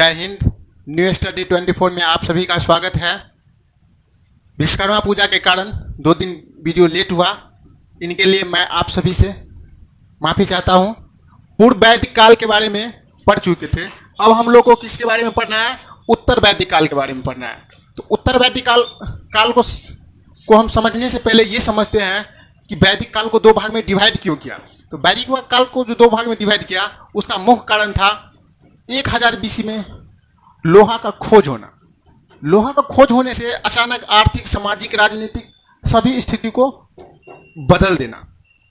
जय Hind. New study 24 में आप सभी का स्वागत है। विश्वकर्मा पूजा के कारण 2 दिन वीडियो लेट हुआ, इनके लिए मैं आप सभी से माफ़ी चाहता हूँ। पूर्व वैदिक काल के बारे में पढ़ चुके थे, अब हम लोग को किसके बारे में पढ़ना है? उत्तर वैदिक काल के बारे में पढ़ना है। तो उत्तर वैदिक काल को हम समझने से पहले ये समझते हैं कि वैदिक काल को 2 भाग में डिवाइड क्यों किया। तो वैदिक काल को जो 2 भाग में डिवाइड किया, उसका मुख्य कारण था 1000 BC में लोहा का खोज होना। लोहा का खोज होने से अचानक आर्थिक, सामाजिक, राजनीतिक सभी स्थिति को बदल देना।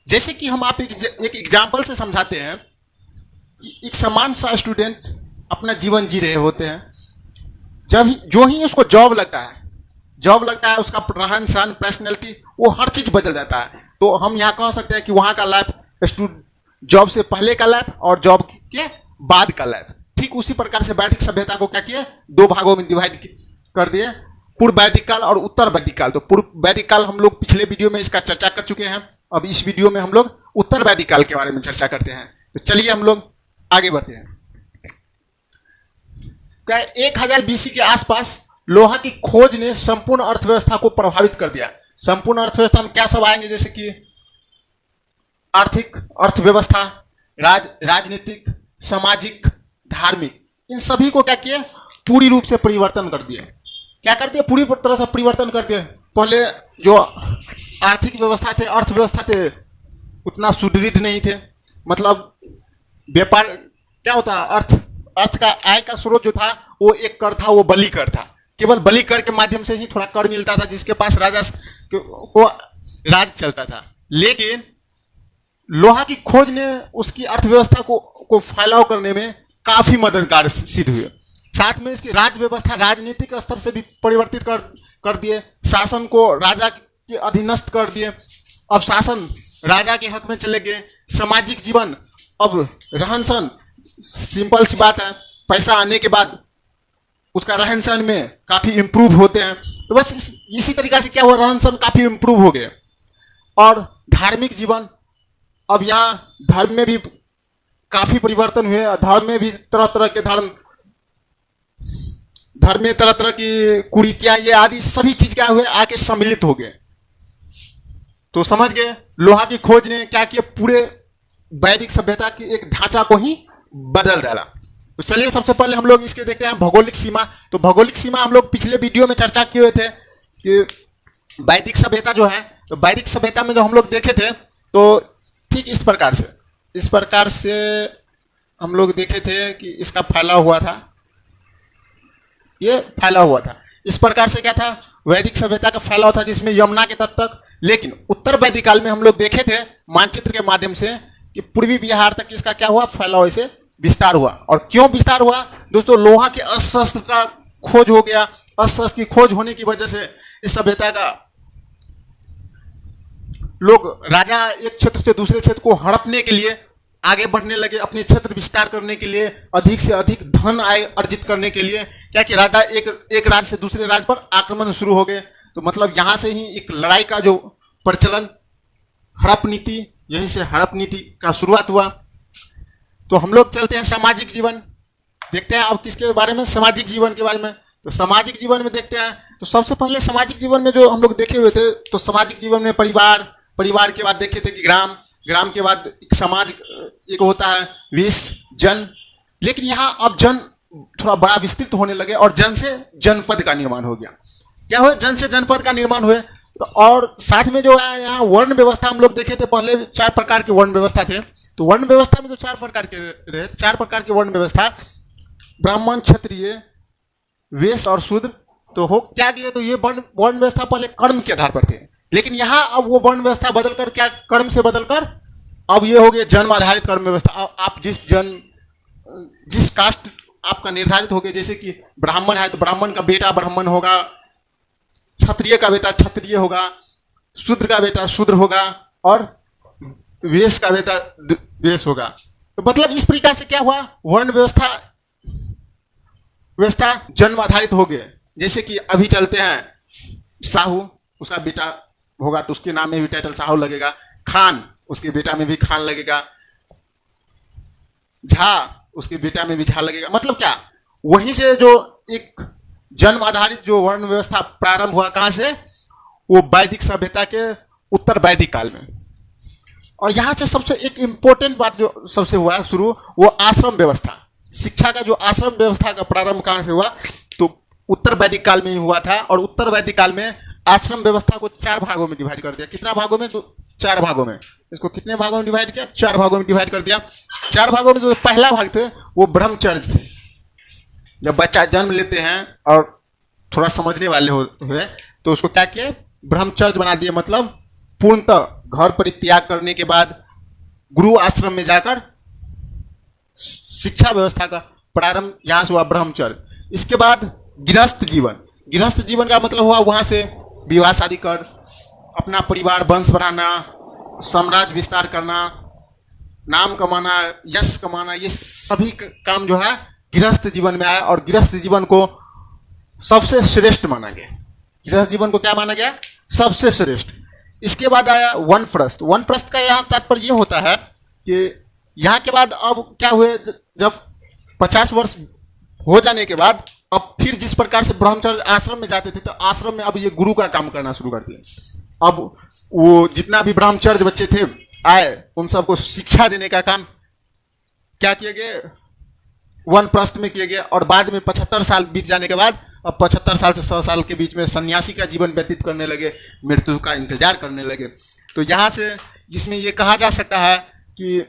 जैसे कि हम आप एक एग्जाम्पल से समझाते हैं कि एक समान सा स्टूडेंट अपना जीवन जी रहे होते हैं, जो ही उसको जॉब लगता है उसका रहन सहन, पर्सनैलिटी, वो हर चीज़ बदल जाता है। तो हम यहाँ कह सकते हैं कि वहाँ का लाइफ जॉब से पहले का लाइफ और जॉब के बाद का लाइफ। ठीक उसी प्रकार से वैदिक सभ्यता को क्या किया, 2 भागों में डिवाइड कर दिए, पूर्व वैदिक काल और उत्तर वैदिक काल। तो पूर्व वैदिक काल हम लोग पिछले वीडियो में इसका चर्चा कर चुके हैं। अब इस वीडियो में हम लोग उत्तर वैदिक काल के बारे में चर्चा करते हैं। तो चलिए हम लोग आगे बढ़ते हैं। 1000 BC के आसपास लोहा की खोज ने संपूर्ण अर्थव्यवस्था को प्रभावित कर दिया। संपूर्ण अर्थव्यवस्था में क्या सब आएंगे, जैसे कि आर्थिक अर्थव्यवस्था, राजनीतिक, सामाजिक, धार्मिक, इन सभी को क्या किया, पूरी रूप से परिवर्तन कर दिए। क्या कर दिए? पूरी तरह से परिवर्तन कर दिए। पहले जो आर्थिक व्यवस्था थे, अर्थव्यवस्था थे, उतना सुदृढ़ नहीं थे। मतलब व्यापार क्या होता है, अर्थ का आय का स्रोत जो था वो एक कर था, वो बलि कर था। केवल बलि कर के माध्यम से ही थोड़ा कर मिलता था, जिसके पास राजा को राज चलता था। लेकिन लोहा की खोज ने उसकी अर्थव्यवस्था को फैलाव करने में काफ़ी मददगार सिद्ध हुए। साथ में इसकी राज्य व्यवस्था राजनीतिक स्तर से भी परिवर्तित कर दिए। शासन को राजा के अधीनस्थ कर दिए। अब शासन राजा के हक में चले गए। सामाजिक जीवन, अब रहन सहन, सिंपल सी बात है, पैसा आने के बाद उसका रहन सहन में काफ़ी इम्प्रूव होते हैं। तो बस इसी तरीक़ा से क्या हुआ, रहन सहन काफ़ी इम्प्रूव हो गए। और धार्मिक जीवन, अब यहाँ धर्म में भी काफ़ी परिवर्तन हुए। धर्म में भी तरह तरह की कुरीतियाँ, ये आदि सभी चीज़ क्या हुए, आके सम्मिलित हो गए। तो समझ गए, लोहा की खोज ने क्या किया, पूरे वैदिक सभ्यता की एक ढांचा को ही बदल डाला। तो चलिए सबसे पहले हम लोग इसके देखते हैं भौगोलिक सीमा। तो भौगोलिक सीमा हम लोग पिछले वीडियो में चर्चा किए हुए थे कि वैदिक सभ्यता जो है, तो वैदिक सभ्यता में जो हम लोग देखे थे, तो ठीक इस प्रकार से हम लोग देखे थे कि इसका फैलाव हुआ था, ये फैला हुआ था। इस प्रकार से क्या था, वैदिक सभ्यता का फैलाव था, जिसमें यमुना के तट तक। लेकिन उत्तर वैदिक काल में हम लोग देखे थे मानचित्र के माध्यम से कि पूर्वी बिहार तक इसका क्या हुआ, फैलाव ऐसे विस्तार हुआ। और क्यों विस्तार हुआ दोस्तों? लोहा के अस्त्र का खोज हो गया। अस्त्र की खोज होने की वजह से इस सभ्यता का लोग, राजा एक क्षेत्र से दूसरे क्षेत्र को हड़पने के लिए आगे बढ़ने लगे, अपने क्षेत्र विस्तार करने के लिए, अधिक से अधिक धन आय अर्जित करने के लिए। क्या कि राजा एक राज्य से दूसरे राज्य पर आक्रमण शुरू हो गए। तो मतलब यहाँ से ही एक लड़ाई का जो प्रचलन, हड़प नीति, यहीं से हड़प नीति का शुरुआत हुआ। तो हम लोग चलते हैं सामाजिक जीवन, देखते हैं अब किसके बारे में, सामाजिक जीवन के बारे में। तो सामाजिक जीवन में देखते हैं, तो सबसे पहले सामाजिक जीवन में जो हम लोग देखे हुए थे, तो सामाजिक जीवन में परिवार के बाद देखे थे कि ग्राम के बाद एक समाज एक होता है, वेश, जन। लेकिन यहाँ अब जन थोड़ा बड़ा विस्तृत होने लगे और जन से जनपद का निर्माण हो गया। क्या हुआ, जन से जनपद का निर्माण हुए। तो और साथ में जो है यहाँ वर्ण व्यवस्था हम लोग देखे थे, पहले 4 प्रकार की वर्ण व्यवस्था थे। तो वर्ण व्यवस्था में जो 4 प्रकार की वर्ण व्यवस्था, ब्राह्मण, क्षत्रिय, वैश्य और शूद्र। तो हो क्या किए, तो ये वर्ण व्यवस्था पहले कर्म के आधार पर थे। लेकिन यहाँ अब वो वर्ण व्यवस्था बदलकर क्या, कर्म से बदलकर अब ये हो गया जन्म आधारित कर्म व्यवस्था। आप जिस कास्ट आपका निर्धारित हो गया, जैसे कि ब्राह्मण है तो ब्राह्मण का बेटा ब्राह्मण होगा, क्षत्रिय का बेटा क्षत्रिय होगा, शूद्र का बेटा शूद्र होगा, और वैश्य का बेटा वैश्य होगा। तो मतलब इस प्रकार से क्या हुआ, वर्ण व्यवस्था जन्म आधारित हो गए। जैसे कि अभी चलते हैं साहू, उसका बेटा होगा तो उसके नाम में भी टाइटल साहू लगेगा। खान, उसके बेटा में भी खान लगेगा। झा, उसके बेटा में भी झा लगेगा। मतलब क्या, वहीं से जो एक जन्म आधारित जो वर्ण व्यवस्था प्रारंभ हुआ, कहाँ से, वो वैदिक सभ्यता के उत्तर वैदिक काल में। और यहाँ से सबसे एक इम्पोर्टेंट बात जो सबसे हुआ है शुरू, वो आश्रम व्यवस्था। शिक्षा का जो आश्रम व्यवस्था का प्रारंभ कहाँ से हुआ, तो उत्तर वैदिक काल में ही हुआ था। और उत्तर वैदिक काल में आश्रम व्यवस्था को 4 भागों में डिवाइड कर दिया। कितना भागों में, तो 4 भागों में। इसको कितने भागों में डिवाइड किया, 4 भागों में डिवाइड कर दिया। 4 भागों में जो पहला भाग थे वो ब्रह्मचर्य थे। जब बच्चा जन्म लेते हैं और थोड़ा समझने वाले हुए तो उसको क्या किए, ब्रह्मचर्य बना दिए। मतलब पूर्णतः घर परित्याग करने के बाद गुरु आश्रम में जाकर शिक्षा व्यवस्था का प्रारंभ यहाँ से हुआ, ब्रह्मचर्य। इसके बाद गृहस्थ जीवन। गृहस्थ जीवन का मतलब हुआ वहाँ से विवाह शादी कर अपना परिवार वंश बढ़ाना, साम्राज्य विस्तार करना, नाम कमाना, यश कमाना, ये सभी काम जो है गृहस्थ जीवन में आया। और गृहस्थ जीवन को सबसे श्रेष्ठ माना गया। गृहस्थ जीवन को क्या माना गया, सबसे श्रेष्ठ। इसके बाद आया वनप्रस्थ। वनप्रस्थ का यहाँ तात्पर्य ये होता है कि यहाँ के बाद अब क्या हुए, जब 50 वर्ष हो जाने के बाद अब फिर जिस प्रकार से ब्रह्मचर्य आश्रम में जाते थे, तो आश्रम में अब ये गुरु का काम करना शुरू कर दिए। अब वो जितना भी ब्रह्मचर्य बच्चे थे आए, उन सबको शिक्षा देने का काम क्या किए गए, वनप्रस्थ में किए गए। और बाद में 75 साल बीत जाने के बाद अब 75 साल से 100 साल के बीच में सन्यासी का जीवन व्यतीत करने लगे, मृत्यु का इंतजार करने लगे। तो यहाँ से जिसमें ये कहा जा सकता है कि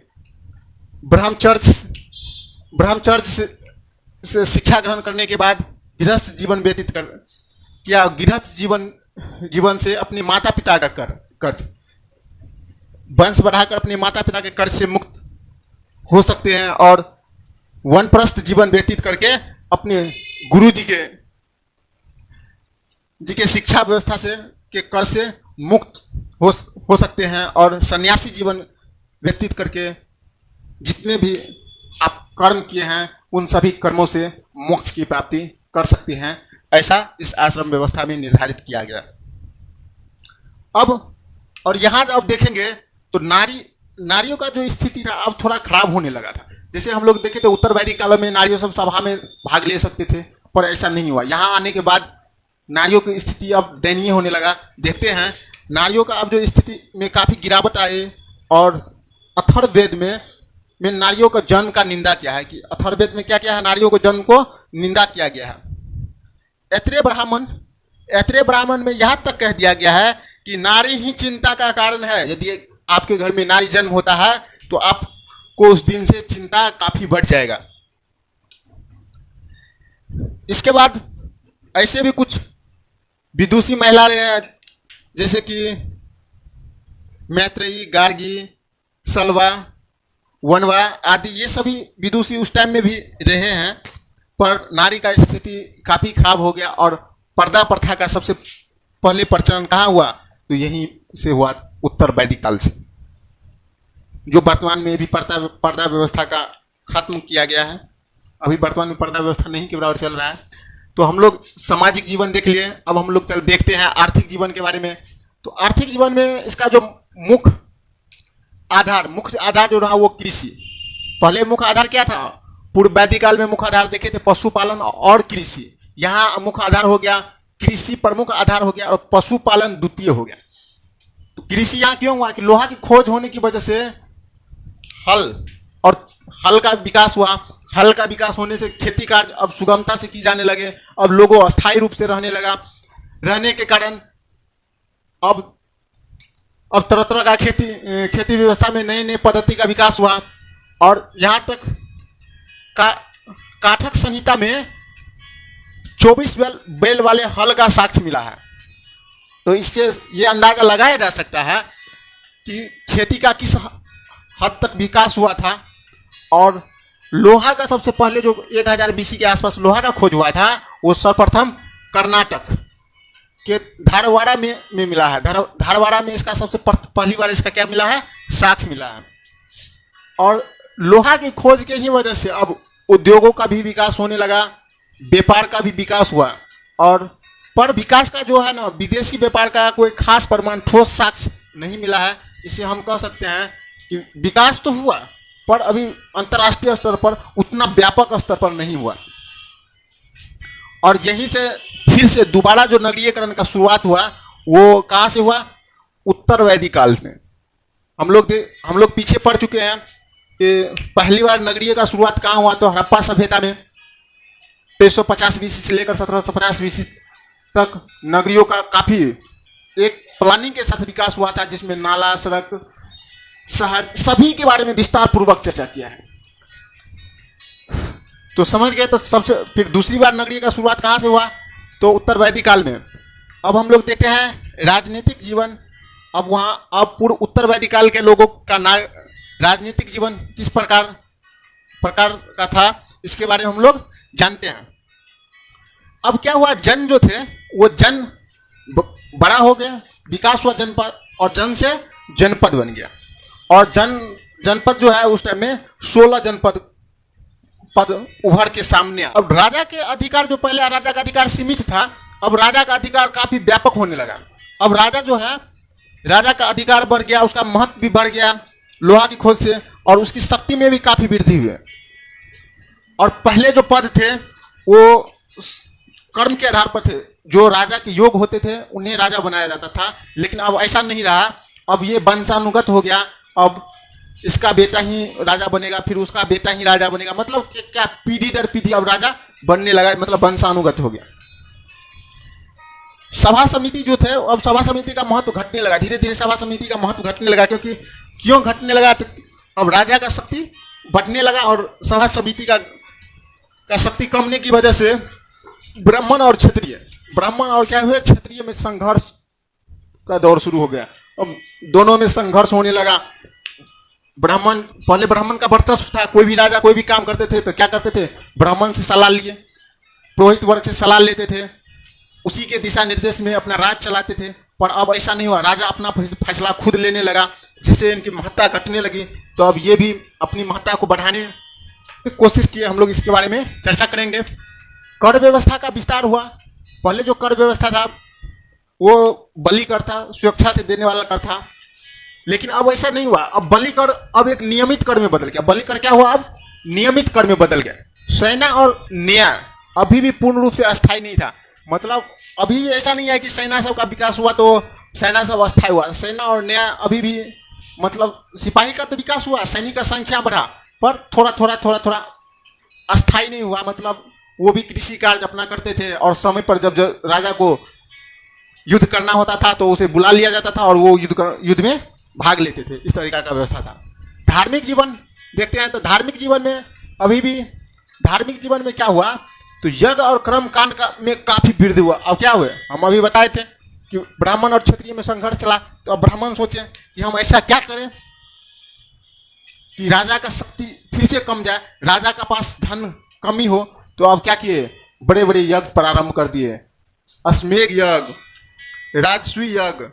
ब्रह्मचर्य से शिक्षा ग्रहण करने के बाद गृहस्थ जीवन व्यतीत कर किया। गृहस्थ जीवन से अपने माता पिता का कर्ज, वंश बढ़ाकर अपने माता पिता के कर्ज से मुक्त हो सकते हैं। और वनप्रस्थ जीवन व्यतीत करके अपने गुरु जी के शिक्षा व्यवस्था से के कर्ज से मुक्त हो सकते हैं। और सन्यासी जीवन व्यतीत करके जितने भी आप कर्म किए हैं उन सभी कर्मों से मोक्ष की प्राप्ति कर सकते हैं। ऐसा इस आश्रम व्यवस्था में निर्धारित किया गया। अब और यहाँ जब देखेंगे तो नारियों का जो स्थिति था अब थोड़ा खराब होने लगा था। जैसे हम लोग देखे थे उत्तर वैदिक काल में नारियों सब सभा में भाग ले सकते थे, पर ऐसा नहीं हुआ। यहाँ आने के बाद नारियों की स्थिति अब दयनीय होने लगा। देखते हैं नारियों का अब जो स्थिति में काफ़ी गिरावट आई। और अथर्ववेद में नारियों का जन्म का निंदा किया है कि अथर्ववेद में क्या क्या है, नारियों को जन्म को निंदा किया गया है। ऐत्रेय ब्राह्मण में यहाँ तक कह दिया गया है कि नारी ही चिंता का कारण है। यदि आपके घर में नारी जन्म होता है तो आपको उस दिन से चिंता काफी बढ़ जाएगा। इसके बाद ऐसे भी कुछ विदुषी महिलाएं हैं, जैसे कि मैत्रेयी, गार्गी, सलवा, वनवा आदि, ये सभी विदुषी उस टाइम में भी रहे हैं। पर नारी का स्थिति काफ़ी खराब हो गया। और पर्दा प्रथा का सबसे पहले प्रचलन कहाँ हुआ, तो यहीं से हुआ, उत्तर वैदिक काल से, जो वर्तमान में भी पर्दा व्यवस्था का खत्म किया गया है। अभी वर्तमान में पर्दा व्यवस्था नहीं के बराबर चल रहा है। तो हम लोग सामाजिक जीवन देख लिए, अब हम लोग चल देखते हैं आर्थिक जीवन के बारे में। तो आर्थिक जीवन में इसका जो मुख्य आधार जो रहा वो कृषि। पहले मुख्य आधार क्या था, पूर्व वैदिक काल में मुख्य आधार देखे थे पशुपालन और कृषि। यहाँ मुख्य आधार हो गया कृषि, प्रमुख आधार हो गया, और पशुपालन द्वितीय हो गया। तो कृषि यहाँ क्यों हुआ कि लोहा की खोज होने की वजह से हल का विकास हुआ। हल का विकास होने से खेती कार्य अब सुगमता से की जाने लगे। अब लोगों अस्थायी रूप से रहने के कारण अब तरह तरह का खेती व्यवस्था में नई नई पद्धति का विकास हुआ। और यहाँ तक काठक संहिता में 24 बैल वाले हल का साक्ष्य मिला है। तो इससे ये अंदाजा लगाया जा सकता है कि खेती का किस हद तक विकास हुआ था। और लोहा का सबसे पहले जो 1000 BC के आसपास लोहा का खोज हुआ था, वो सर्वप्रथम कर्नाटक के धारवाड़ा में मिला है। धारवाड़ा में इसका सबसे पहली बार इसका क्या मिला है, साक्ष्य मिला है। और लोहा की खोज के ही वजह से अब उद्योगों का भी विकास होने लगा, व्यापार का भी विकास हुआ। और पर विकास का जो है ना, विदेशी व्यापार का कोई खास प्रमाण, ठोस साक्ष्य नहीं मिला है। इसे हम कह सकते हैं कि विकास तो हुआ, पर अभी अंतर्राष्ट्रीय स्तर पर उतना व्यापक स्तर पर नहीं हुआ। और यहीं से फिर से दोबारा जो नगरीयकरण का शुरुआत हुआ वो कहाँ से हुआ? उत्तर वैदिक काल में। हम लोग पीछे पढ़ चुके हैं कि पहली बार नगरीय का शुरुआत कहाँ हुआ? तो हड़प्पा सभ्यता में 1350 बीसी से लेकर 1750 बीसी तक नगरियों का काफ़ी एक प्लानिंग के साथ विकास हुआ था, जिसमें नाला, सड़क, शहर सभी के बारे में विस्तार पूर्वक चर्चा किया है। तो समझ गए। तो सबसे फिर दूसरी बार नगरीय का शुरुआत कहाँ से हुआ? तो उत्तर वैदिक काल में। अब हम लोग देखते हैं राजनीतिक जीवन। अब पूर्व उत्तर वैदिक काल के लोगों का राजनीतिक जीवन किस प्रकार का था, इसके बारे में हम लोग जानते हैं। अब क्या हुआ? जन जो थे वो जन बड़ा हो गया, विकास हुआ जनपद, और जन से जनपद बन गया। और जनपद जो है उस टाइम में 16 जनपद पद उभर के सामने। अब राजा के अधिकार, जो पहले राजा का अधिकार सीमित था, अब राजा का अधिकार काफी व्यापक होने लगा। अब राजा जो है, राजा का अधिकार बढ़ गया, उसका महत्व भी बढ़ गया लोहा की खोज से, और उसकी शक्ति में भी काफी वृद्धि हुई। और पहले जो पद थे वो कर्म के आधार पर थे, जो राजा के योग होते थे उन्हें राजा बनाया जाता था। लेकिन अब ऐसा नहीं रहा, अब ये वंशानुगत हो गया। अब इसका बेटा ही राजा बनेगा, फिर उसका बेटा ही राजा बनेगा, मतलब क्या पीढ़ी दर पीढ़ी अब राजा बनने लगा, मतलब वंशानुगत हो गया। सभा समिति जो थे, अब सभा समिति का महत्व घटने लगा, धीरे धीरे सभा समिति का महत्व घटने लगा। क्योंकि क्यों घटने लगा? तो अब राजा का शक्ति बढ़ने लगा, और सभा समिति का शक्ति कमने की वजह से ब्राह्मण और क्या हुए? क्षत्रिय में संघर्ष का दौर शुरू हो गया। अब दोनों में संघर्ष होने लगा। पहले ब्राह्मण का वर्चस्व था, कोई भी राजा कोई भी काम करते थे तो क्या करते थे? ब्राह्मण से सलाह लिए, पुरोहित वर्ग से सलाह लेते थे, उसी के दिशा निर्देश में अपना राज चलाते थे। पर अब ऐसा नहीं हुआ, राजा अपना फैसला खुद लेने लगा, जिससे इनकी महत्ता घटने लगी। तो अब ये भी अपनी महत्ता को बढ़ाने की कोशिश किए। हम लोग इसके बारे में चर्चा करेंगे। कर व्यवस्था का विस्तार हुआ। पहले जो कर व्यवस्था था वो बलि कर था, स्वेच्छा से देने वाला कर था। लेकिन अब ऐसा नहीं हुआ, अब बलि कर अब एक नियमित कर में बदल गया। बलि कर क्या हुआ? अब नियमित कर में बदल गया। सेना और न्याय अभी भी पूर्ण रूप से अस्थायी नहीं था। मतलब अभी भी ऐसा नहीं है कि सेना सब का विकास हुआ तो सेना सब अस्थायी हुआ। सेना और न्याय अभी भी, मतलब सिपाही का तो विकास हुआ, सैनिक का संख्या बढ़ा, पर थोड़ा अस्थायी नहीं हुआ। मतलब वो भी कृषि कार्य अपना करते थे, और समय पर जब राजा को युद्ध करना होता था तो उसे बुला लिया जाता था और वो युद्ध में भाग लेते थे। इस तरीका का व्यवस्था था। धार्मिक जीवन देखते हैं तो धार्मिक जीवन में क्या हुआ? तो यज्ञ और कर्म कांड में काफी वृद्धि हुआ। अब क्या हुआ? हम अभी बताए थे कि ब्राह्मण और क्षत्रिय में संघर्ष चला। तो अब ब्राह्मण सोचे कि हम ऐसा क्या करें कि राजा का शक्ति फिर से कम जाए, राजा का पास धन कमी हो। तो अब क्या किए? बड़े बड़े यज्ञ प्रारंभ कर दिए। अश्वमेध यज्ञ, राजसूय यज्ञ,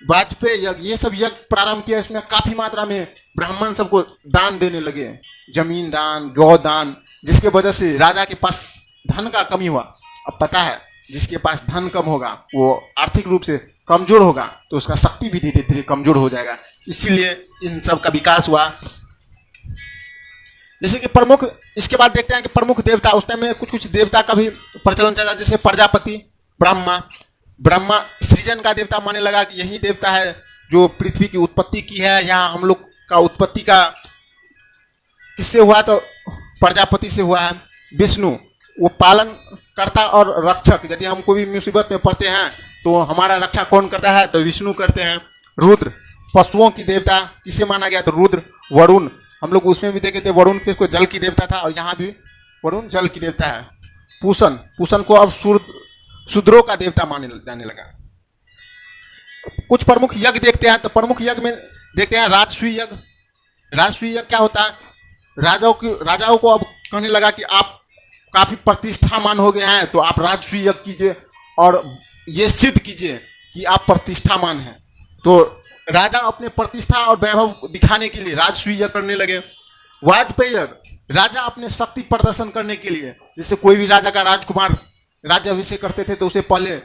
वाजपेयी यज्ञ, ये सब यज्ञ प्रारंभ किया। इसमें काफी मात्रा में ब्राह्मण सबको दान देने लगे, जमीन दान, गौ दान, जिसके वजह से राजा के पास धन का कमी हुआ। अब पता है जिसके पास धन कम होगा वो आर्थिक रूप से कमजोर होगा, तो उसका शक्ति भी धीरे धीरे कमजोर हो जाएगा। इसीलिए इन सब का विकास हुआ। जैसे कि प्रमुख, इसके बाद देखते हैं कि प्रमुख देवता, उस टाइम में कुछ देवता का भी प्रचलन चला। जैसे प्रजापति, ब्रह्मा सृजन का देवता माने लगा कि यही देवता है जो पृथ्वी की उत्पत्ति की है। यहाँ हम लोग का उत्पत्ति का किससे हुआ? तो प्रजापति से हुआ है। विष्णु वो पालन करता और रक्षक, यदि हम कोई भी मुसीबत में पड़ते हैं तो हमारा रक्षा कौन करता है? तो विष्णु करते हैं। रुद्र पशुओं की देवता किसे माना गया? तो रुद्र। वरुण, हम लोग उसमें भी देखे थे, वरुण किसको? जल की देवता था, और यहाँ भी वरुण जल की देवता है। पूषण को अब शूद्रों का देवता माने जाने लगा। कुछ प्रमुख यज्ञ देखते हैं। तो प्रमुख यज्ञ में देखते हैं राजसूय यज्ञ। राजसूय यज्ञ क्या होता है? राजाओं को अब कहने लगा कि आप काफी प्रतिष्ठामान हो गए हैं, तो आप राजसूय यज्ञ कीजिए और ये सिद्ध कीजिए कि आप प्रतिष्ठामान हैं। तो राजा अपने प्रतिष्ठा और वैभव दिखाने के लिए राजसूय यज्ञ करने लगे। वाजपेयी यज्ञ, राजा अपने शक्ति प्रदर्शन करने के लिए, जैसे कोई भी राजा का राजकुमार राज्याभिषेक करते थे तो उसे पहले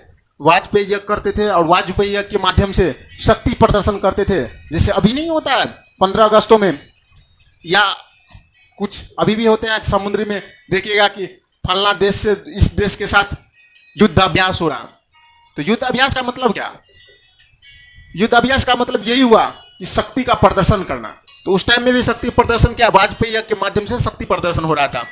वाजपेयी यज्ञ करते थे, और वाजपेयी यज्ञ के माध्यम से शक्ति प्रदर्शन करते थे। जैसे अभी नहीं होता है 15 अगस्तों में, या कुछ अभी भी होते हैं समुद्र में, देखिएगा कि फलना देश से इस देश के साथ युद्ध अभ्यास हो रहा। तो युद्ध अभ्यास का मतलब क्या? युद्ध अभ्यास का मतलब यही हुआ कि शक्ति का प्रदर्शन करना। तो उस टाइम में भी शक्ति प्रदर्शन क्या, वाजपेयी यज्ञ के माध्यम से शक्ति प्रदर्शन हो रहा था।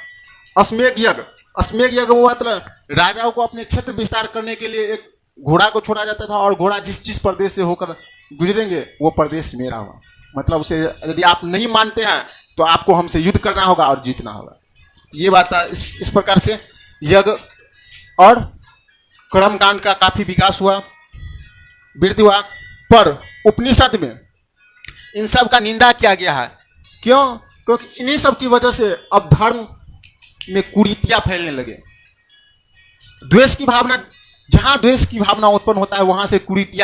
अश्वमेध यज्ञ, अश्वमेध यज्ञ हुआ मतलब राजाओं को अपने क्षेत्र विस्तार करने के लिए एक घोड़ा को छोड़ा जाता था और घोड़ा जिस प्रदेश से होकर गुजरेंगे वो प्रदेश मेरा हुआ। मतलब उसे यदि आप नहीं मानते हैं तो आपको हमसे युद्ध करना होगा और जीतना होगा। ये बात था। इस प्रकार से यज्ञ और कर्मकांड का काफी विकास हुआ, वृद्धि हुआ। पर उपनिषद में इन सब का निंदा किया गया है। क्यों? क्योंकि इन्हीं सब की वजह से अब धर्म में कुरीतियां फैलने लगे। द्वेष की भावना, जहां द्वेष की भावना उत्पन्न होता है वहां से कुरीति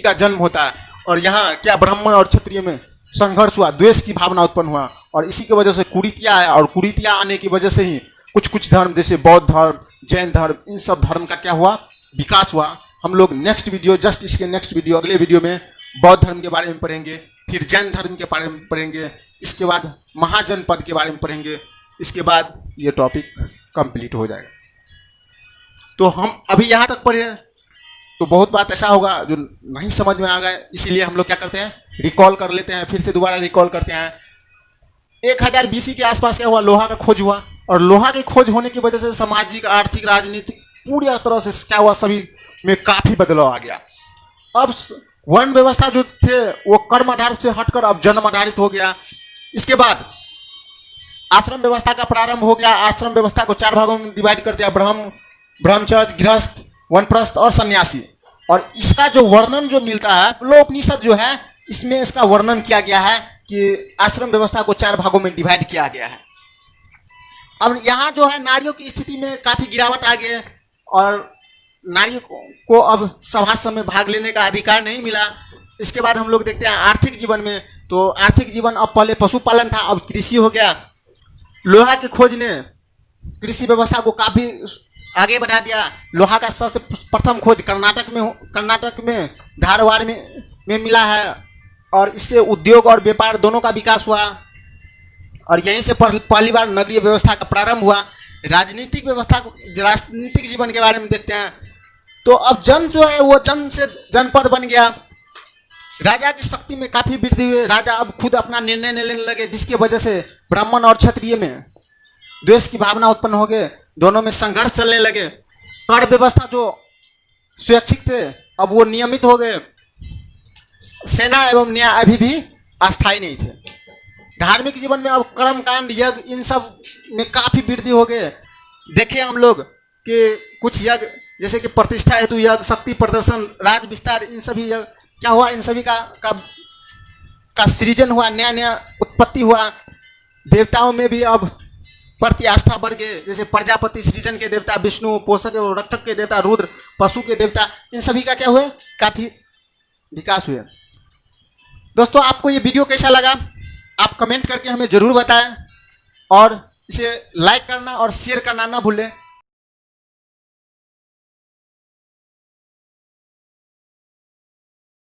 का जन्म होता है। और यहाँ क्या ब्राह्मण और क्षत्रिय में संघर्ष हुआ, द्वेष की भावना उत्पन्न हुआ और इसी की वजह से कुरीतियां आया। और कुरीतियां आने की वजह से ही कुछ धर्म जैसे बौद्ध धर्म, जैन धर्म, इन सब धर्म का क्या हुआ, विकास हुआ। हम लोग नेक्स्ट वीडियो, जस्ट इसके नेक्स्ट वीडियो, अगले वीडियो में बौद्ध धर्म के बारे में पढ़ेंगे, फिर जैन धर्म के बारे में पढ़ेंगे, इसके बाद महाजनपद के बारे में पढ़ेंगे। इसके बाद ये टॉपिक कंप्लीट हो जाएगा। तो हम अभी यहाँ तक पढ़े तो बहुत बात ऐसा होगा जो नहीं समझ में आ गए, इसीलिए हम लोग क्या करते हैं, रिकॉल कर लेते हैं, फिर से दोबारा रिकॉल करते हैं। 1000 BC के आसपास क्या हुआ, लोहा का खोज हुआ। और लोहा की खोज होने की वजह से सामाजिक, आर्थिक, राजनीतिक पूरी तरह से क्या हुआ, सभी में काफी बदलाव आ गया। अब वर्ण व्यवस्था जो थे वो कर्म आधारित से हटकर अब जन्म आधारित हो गया। इसके बाद आश्रम व्यवस्था का प्रारंभ हो गया। आश्रम व्यवस्था को 4 भागों में डिवाइड कर दिया, ब्रह्मचर्य, गृहस्थ, वानप्रस्थ और सन्यासी। और इसका जो वर्णन जो मिलता है, लोकनिषद जो है, इसमें इसका वर्णन किया गया है कि आश्रम व्यवस्था को 4 भागों में डिवाइड किया गया है। अब यहाँ जो है नारियों की स्थिति में काफी गिरावट आ गई और नारियों को अब सभा में भाग लेने का अधिकार नहीं मिला। इसके बाद हम लोग देखते हैं आर्थिक जीवन में, तो आर्थिक जीवन अब पहले पशुपालन था, अब कृषि हो गया। लोहा की खोज ने कृषि व्यवस्था को काफी आगे बढ़ा दिया। लोहा का सबसे प्रथम खोज कर्नाटक में धारवाड़ में मिला है और इससे उद्योग और व्यापार दोनों का विकास हुआ। और यहीं से पहली बार नगरीय व्यवस्था का प्रारंभ हुआ। राजनीतिक व्यवस्था को, राजनीतिक जीवन के बारे में देखते हैं तो अब जन जो है वो जन से जनपद बन गया। राजा की शक्ति में काफी वृद्धि हुई। राजा अब खुद अपना निर्णय लेने लगे, जिसकी वजह से ब्राह्मण और क्षत्रिय में द्वेष की भावना उत्पन्न हो गए, दोनों में संघर्ष चलने लगे। कर व्यवस्था जो स्वैच्छिक थे अब वो नियमित हो गए। सेना एवं न्याय अभी भी अस्थायी नहीं थे। धार्मिक जीवन में अब कर्मकांड, यज्ञ, इन सब में काफी वृद्धि हो गए। देखे हम लोग कि कुछ यज्ञ जैसे कि प्रतिष्ठा हेतु यज्ञ, शक्ति प्रदर्शन, राज विस्तार, इन सभी यज्ञ क्या हुआ, इन सभी का सृजन हुआ, नया उत्पत्ति हुआ। देवताओं में भी अब प्रति आस्था बढ़ गए, जैसे प्रजापति सृजन के देवता विष्णु, पोषक एवं रक्षक के देवता रुद्र, पशु के देवता, इन सभी का क्या हुआ, काफी विकास हुआ। दोस्तों आपको ये वीडियो कैसा लगा आप कमेंट करके हमें जरूर बताएं और इसे लाइक करना और शेयर करना ना भूलें।